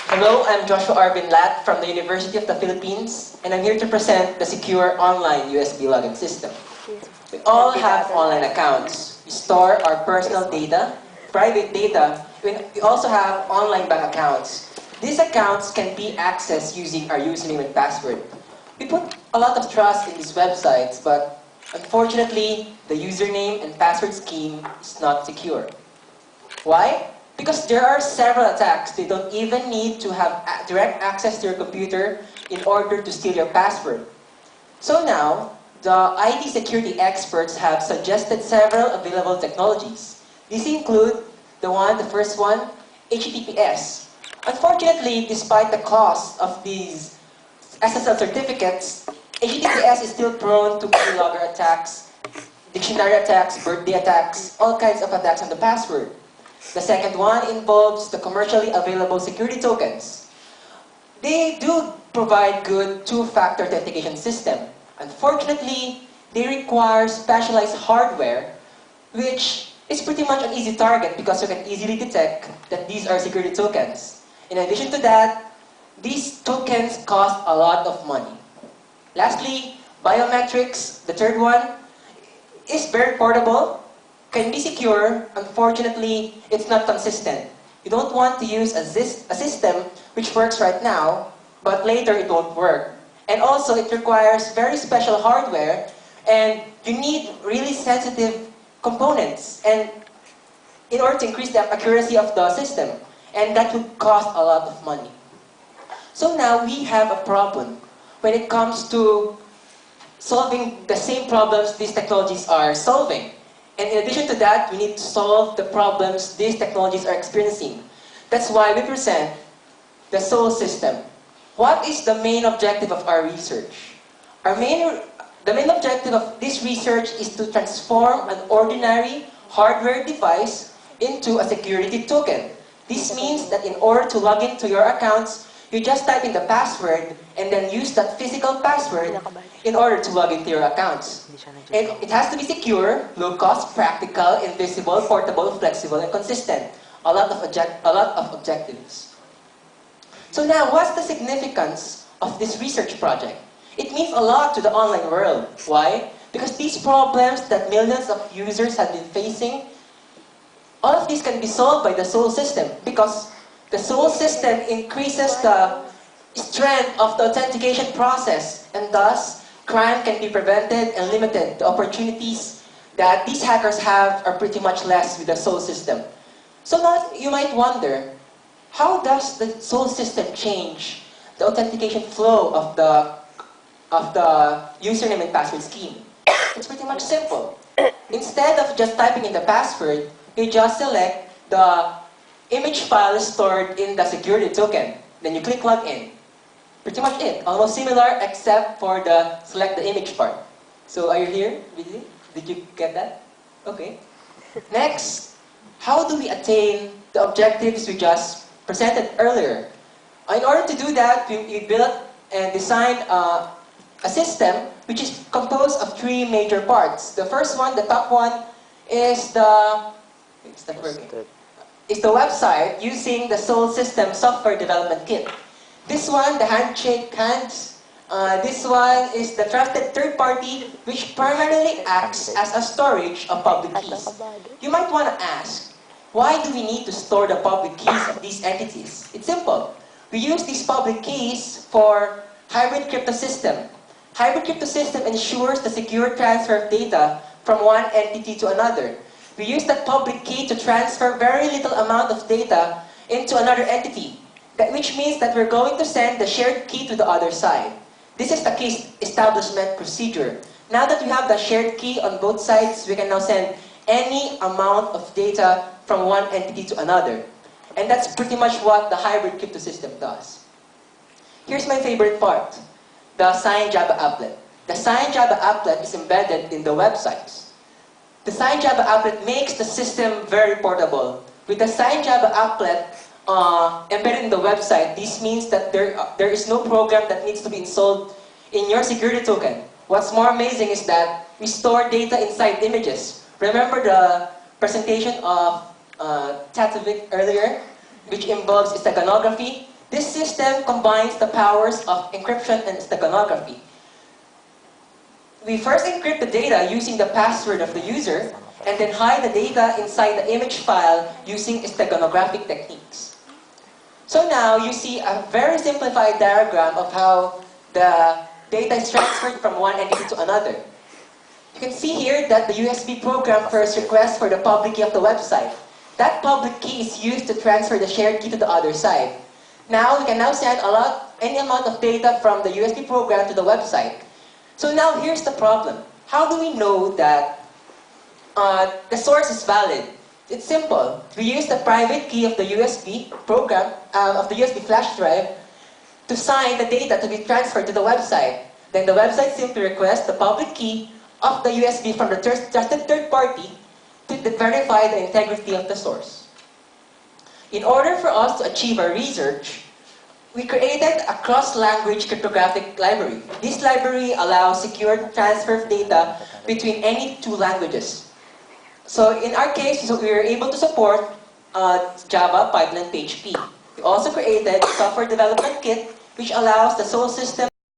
Hello, I'm Joshua Arvin Lat from the University of the Philippines, and I'm here to present the secure online USB login system. We all have online accounts. We store our personal data, private data. We also have online bank accounts. These accounts can be accessed using our username and password. We put a lot of trust in these websites, but unfortunately, the username and password scheme is not secure. Why? Because there are several attacks. They don't even need to have direct access to your computer in order to steal your password. So now, the IT security experts have suggested several available technologies. These include the first one, HTTPS. Unfortunately, despite the cost of these SSL certificates, HTTPS is still prone to keylogger attacks, dictionary attacks, birthday attacks, all kinds of attacks on the password. The second one involves the commercially available security tokens. They do provide good two-factor authentication system. Unfortunately, they require specialized hardware, which is pretty much an easy target because you can easily detect that these are security tokens. In addition to that, these tokens cost a lot of money. Lastly, biometrics, the third one, is very portable, can be secure. Unfortunately, it's not consistent. You don't want to use a system which works right now, but later it won't work. And also, it requires very special hardware, and you need really sensitive components and in order to increase the accuracy of the system. And that would cost a lot of money. So now we have a problem when it comes to solving the same problems these technologies are solving. And in addition to that, we need to solve the problems these technologies are experiencing. That's why we present the SOL system. What is the main objective of our research? The main objective of this research is to transform an ordinary hardware device into a security token. This means that in order to log into your accounts, you just type in the password and then use that physical password in order to log into your accounts. It has to be secure, low cost, practical, invisible, portable, flexible, and consistent. A lot of objectives. So now, what's the significance of this research project? It means a lot to the online world. Why? Because these problems that millions of users have been facing, all of these can be solved by the SOL system because the SOL system increases the strength of the authentication process, and thus crime can be prevented and limited. The opportunities that these hackers have are pretty much less with the SOL system. So now you might wonder, how does the SOL system change the authentication flow of the username and password scheme? It's pretty much simple. Instead of just typing in the password, you just select the image file stored in the security token. Then you click login. Pretty much it. Almost similar except for the select the image part. So are you here? Really? Did you get that? Okay. Next, how do we attain the objectives we just presented earlier? In order to do that, we built and designed a system which is composed of three major parts. The first one, the top one, is the website using the SOL system software development kit. This one, the handshake hands. This one is the trusted third party, which primarily acts as a storage of public keys. You might want to ask, why do we need to store the public keys of these entities? It's simple. We use these public keys for hybrid crypto system. Hybrid crypto system ensures the secure transfer of data from one entity to another. We use that public key to transfer very little amount of data into another entity, which means that we're going to send the shared key to the other side. This is the key establishment procedure. Now that we have the shared key on both sides, we can now send any amount of data from one entity to another. And that's pretty much what the hybrid crypto system does. Here's my favorite part, the signed Java applet. The signed Java applet is embedded in the websites. The signed Java applet makes the system very portable. With the signed Java applet embedded in the website, this means that there is no program that needs to be installed in your security token. What's more amazing is that we store data inside images. Remember the presentation of Tatovic earlier, which involves steganography? This system combines the powers of encryption and steganography. We first encrypt the data using the password of the user, and then hide the data inside the image file using steganographic techniques. So now you see a very simplified diagram of how the data is transferred from one entity to another. You can see here that the USB program first requests for the public key of the website. That public key is used to transfer the shared key to the other side. Now we can now send any amount of data from the USB program to the website. So now here's the problem. How do we know that the source is valid? It's simple. We use the private key of the USB program, of the USB flash drive, to sign the data to be transferred to the website. Then the website simply requests the public key of the USB from the trusted third party to verify the integrity of the source. In order for us to achieve our research, we created a cross-language cryptographic library. This library allows secure transfer of data between any two languages. So in our case, we were able to support Java, Python, and PHP. We also created a software development kit which allows the Soul system